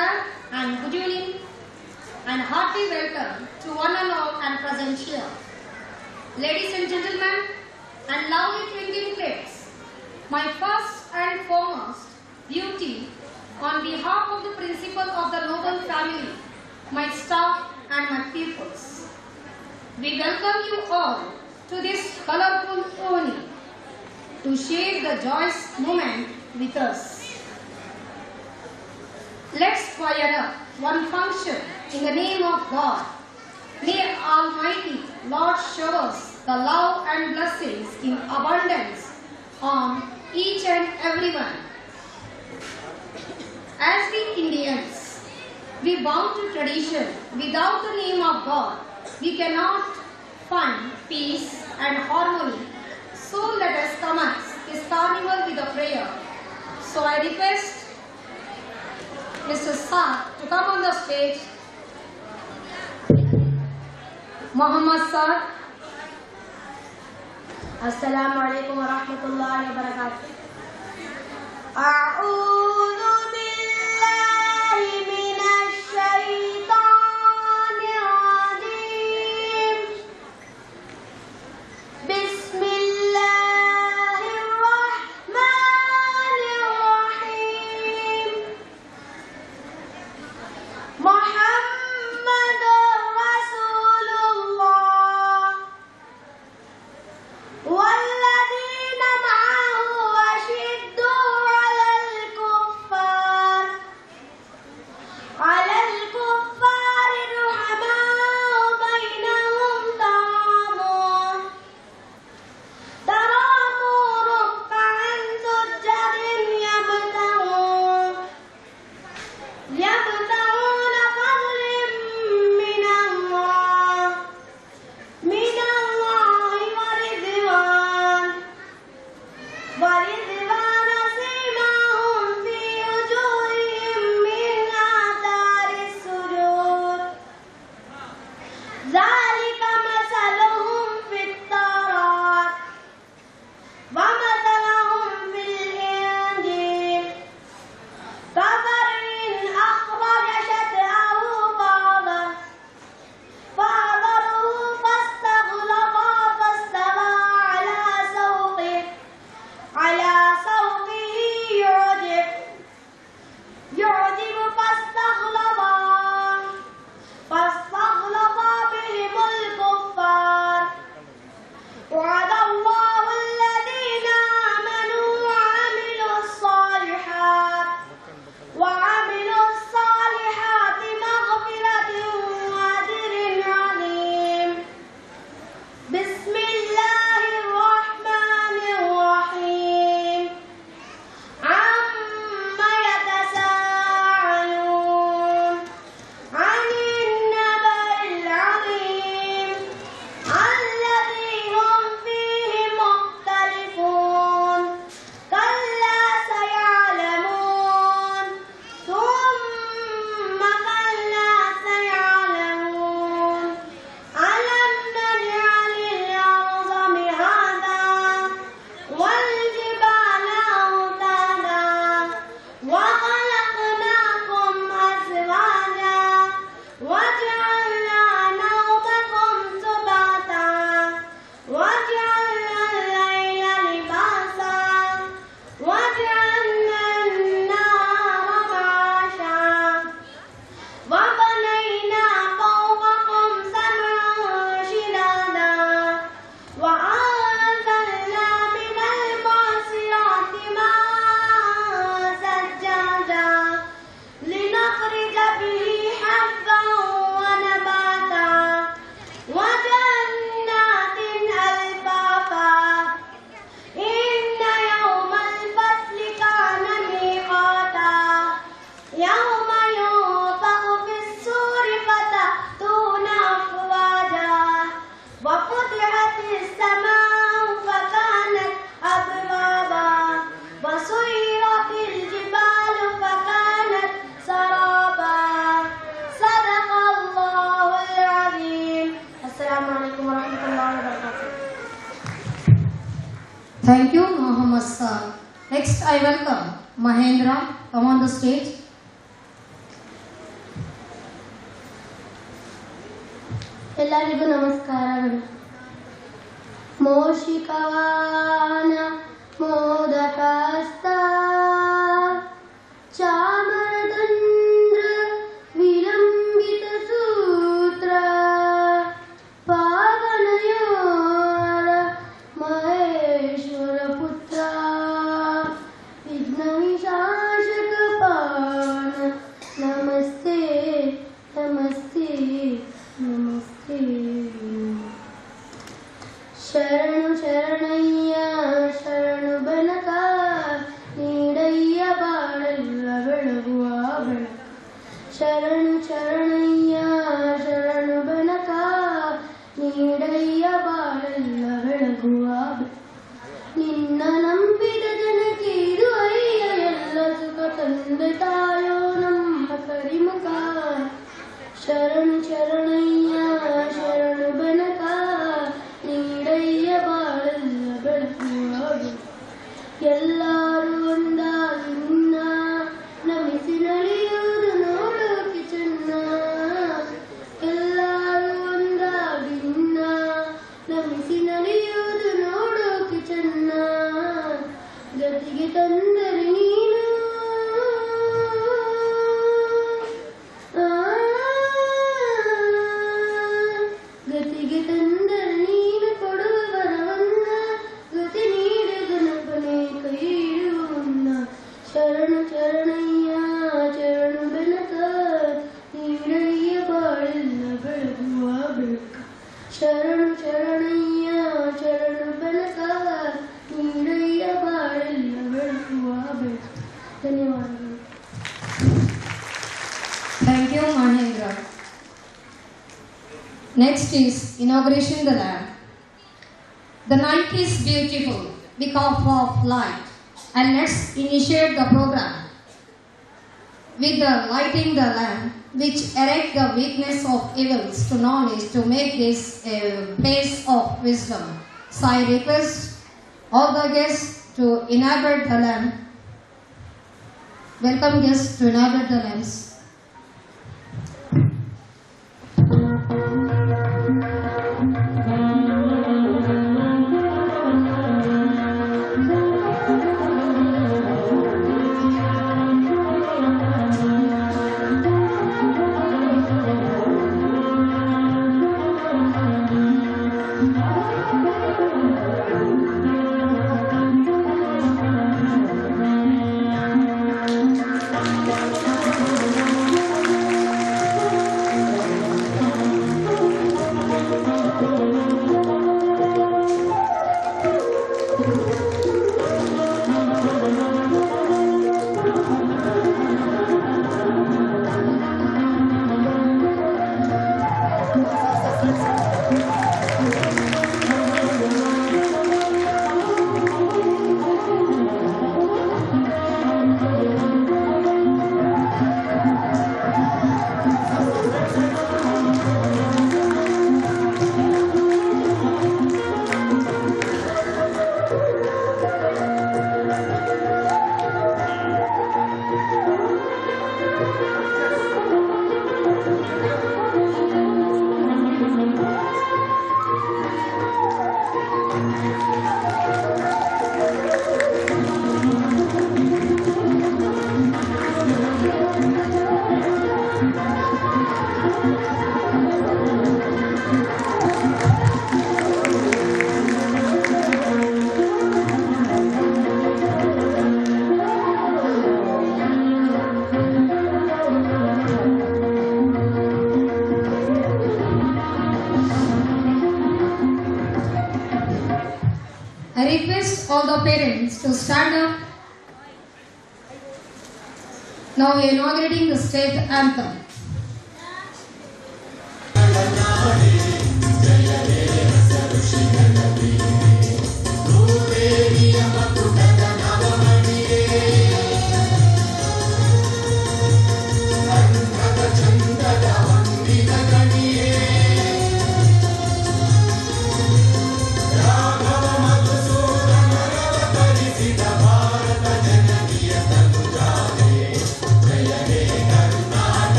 Namaskar and good evening and hearty welcome to one and all and present here. Ladies and gentlemen and lovely twinkling kids, my first and foremost duty on behalf of the principal of the noble family, my staff and my pupils. We welcome you all to this colorful evening to share the joyous moment with us. Let's fire up one function in the name of God. May Almighty Lord show us the love and blessings in abundance on each and everyone. As we Indians, we bound to tradition. Without the name of God, we cannot find peace and harmony. So let us commence this carnival with a prayer. So I request Mr. Saad to come on the stage. Muhammad Saad. Assalamu alaikum wa rahmatullahi wa barakatuh. A'udhu billahi minash shaitanir rajeem. Bismillahir rahmanir rahim. Muhammadur Rasulullah والذين معه أشدوا على الكفار رحماء بينهم تراهم ركعا سجدا يبتغون فضلا من الله ورضوان سيماهم في وجوههم من آثار السجود ذلك مثلهم في التوراة ومثلهم في الإنجيل كزرع أخرج شطأه فآزره فاستغلظ فاستوى على سوقه يعجب فاستغلظ بهم الكفار وعد الله الذين آمنوا وعملوا الصالحات مغفرة وأجر عظيم. بسم الله الرحمن الرحيم. عما يتساءلون عن النبأ العظيم الذي هم فيه مختلفون كلا سيعلمون ثم كلا سيعلمون ألم نجعل الأرض مهادا والجبال أوتادا وخلقناكم أزواجا وجعلنا نومكم سباتا وجعلنا الليل لباسا وجعلنا النهار معاشا وبنينا فوقكم سبعا شدادا وأنزلنا من المعصرات ماء ثجاجا لنخرج به حبا ونباتا وجنات ألفافا إن يوم الفصل كان ميقاتا يوم ينفخ في الصور فتأتون أفواجا وفتحت السماء فكانت أبوابا وسيرت الجبال فكانت سرابا صدق الله العظيم. السلام عليكم ورحمة الله وبركاته. Thank you, Muhammad Saad. Next, I welcome Mahendra. Come on the stage. ಎಲ್ಲರಿಗೂ ನಮಸ್ಕಾರಗಳು. ಮೋಷಿಕವಾನ ಮೋದಕಸ್ತ ಚಾಮರದಂದ್ರ ವಿಲಂಬಿತ ಸೂತ್ರ ಪಾವನಯೋರ ಮಹೇಶ್ವರ ಪುತ್ರ ವಿಘ್ನ ವಿಶಾಸಕ ಪಾಣ ನಮಸ್ತೆ ನಮಸ್ತೆ ನಮಸ್ತೆ. ಶರಣು ಶರಣಯ್ಯ ಶರಣು ಬನಕ ನೀಡಯ್ಯ ಬಾಳೆಲ್ಲ ಬೆಳಗುವ ಬೆಳಕ. ಶರಣು ಶರಣಯ್ಯ ಶರಣು ಬನಕ ನೀಡಯ್ಯ ಬಾಳೆಲ್ಲ ಬೆಳಗುವ ಬೆಳಕ. ನಿನ್ನ ನಂಬಿದ ಜನಕ್ಕೆ ಇದು ಅಯ್ಯ ಎಲ್ಲ ಸುಖ ತಂದೆ ತಾಯೋ ನಮ್ಮ ಕರಿಮುಖ. ಶರಣು ಶರಣಯ್ಯ ಶರಣು ಬನಕ ನೀಡಯ್ಯ ಬಾಳೆಲ್ಲ ಬೆಳಗುವ ಬೆಳಕ. ಎಲ್ಲರೂ ಒಂದಾಗಿ ನಿನ್ನ ನಮಿಸಿ ನಡೆಯುವುದು ನೋಡೋಕೆ ಚೆನ್ನ. ಎಲ್ಲರೂ ಒಂದಾಗಿ ನಿನ್ನ ನಮಿಸಿ ನಡೆಯುವುದು ನೋಡೋಕೆ ಚೆನ್ನ. ಗತಿಗೆ ತಂದರೆ ನೀನು ಗತಿಗೆ ತಂದರೆ ನೀನು ಕೊಡುವ ವರವನ್ನ ಗತಿ ನೀಡು ಗಣಪನೆ ಕೈ ಇಡುವ ಮುನ್ನ. ಶರಣು ಶರಣಯ್ಯ ಶರಣು ಬೆನಕ ನೀಡಯ್ಯ ಬಾಳೆಲ್ಲ ಬೆಳಗುವ ಬೆಳಕ. ಶರಣು ಶರಣಯ್ಯ ಶರಣು ಬೆನಕ ನೀಡಯ್ಯ ಬಾಳೆಲ್ಲ ಬೆಳಗುವ ಬೆಳಕ. ಧನ್ಯವಾದಗಳು. Thank you, Mahendra. Next is inauguration the lamp. The night is beautiful because of light, and let's initiate the program with the lighting the lamp, which erect the weakness of evils to knowledge to make this a place of wisdom. So I request all the guests to inaugurate the lamp. Welcome guests to inaugurate the lamps. I request all the parents to stand up. Now we are inaugurating the state anthem.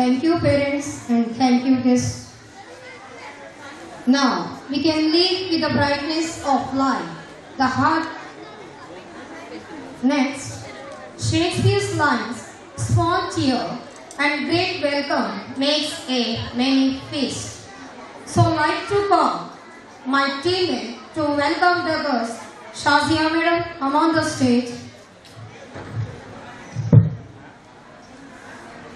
Thank you, parents, and thank you, guests. Now, we can lead with the brightness of light, the heart. Next, Shakespeare's lines, small cheer and great welcome makes a many feast. So like to call my teammate to welcome the guest, Shazia Madam, come on the stage.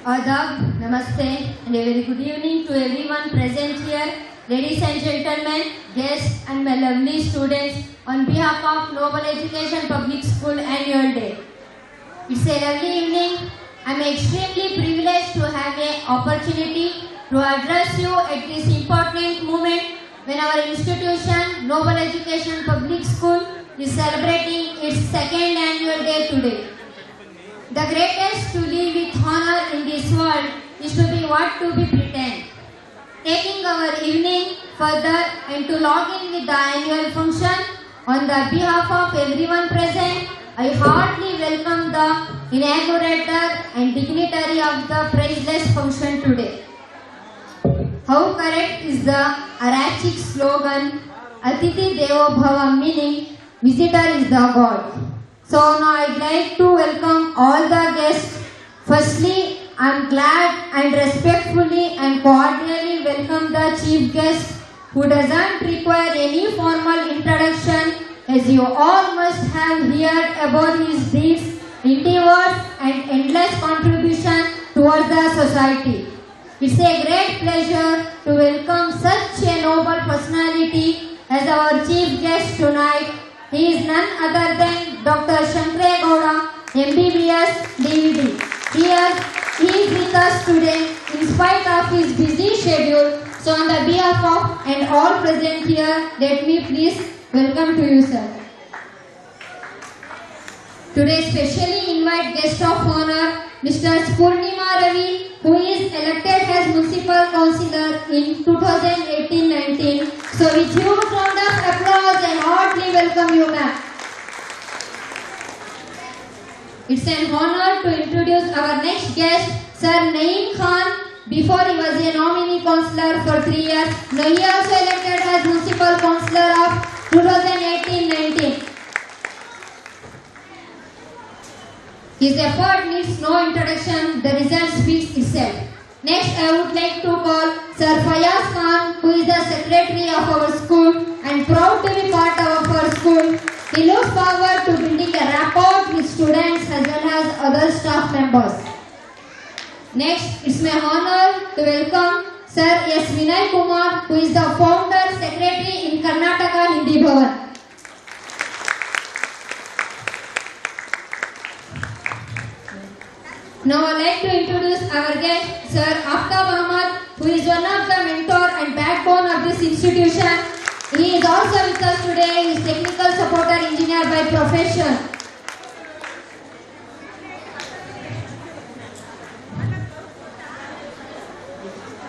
Adab, Namaste, and a very good evening to everyone present here, ladies and gentlemen, guests, and my lovely students on behalf of Noble Education Public School Annual Day. It's a lovely evening. I'm extremely privileged to have an opportunity to address you at this important moment when our institution, Noble Education Public School, is celebrating its second annual day today. The greatest to live with honor in this world is to be what to be pretend. Taking our evening further and to log in with the annual function, on the behalf of everyone present, I heartily welcome the inaugurator and dignitary of the priceless function today. How correct is the Arachic slogan, Atithi Devo Bhava, meaning visitor is the God. So now I'd like to welcome all the guests. Firstly, I'm glad and respectfully and cordially welcome the chief guest who doesn't require any formal introduction, as you all must have heard about his deeds, endeavors and endless contribution towards the society. It's a great pleasure to welcome such a noble personality as our chief guest tonight. He is none other than Dr. Shankare Gowda, MBBS, DVD. Here, he is with us today in spite of his busy schedule. So on the behalf of and all present here, let me please welcome to you, sir. Today, specially invite guest of honor, Mr. Purnima Ravi, who is elected as Municipal Councillor in 2018-19. So with huge round of applause and heartily welcome you, ma'am. It's an honor to introduce our next guest, Sir Naeem Khan. Before he was a nominee councillor for 3 years, now he also elected as Municipal Councillor of 2018-19. His effort needs no introduction, the result speaks itself. Next, I would like to call Sir Fayaz Khan, who is the secretary of our school and proud to be part of our school. He looks forward to building a rapport with students as well as other staff members. Next, it's my honor to welcome Sir S. Vinay Kumar, who is the founder secretary in Karnataka Hindi Bhavan. Now I would like to introduce our guest, Sir Aftab Ahmad, who is one of the mentor and backbone of this institution. He is also with us today. He is technical supporter engineer by profession.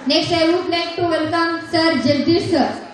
Next, I would like to welcome Sir Jagdish sir.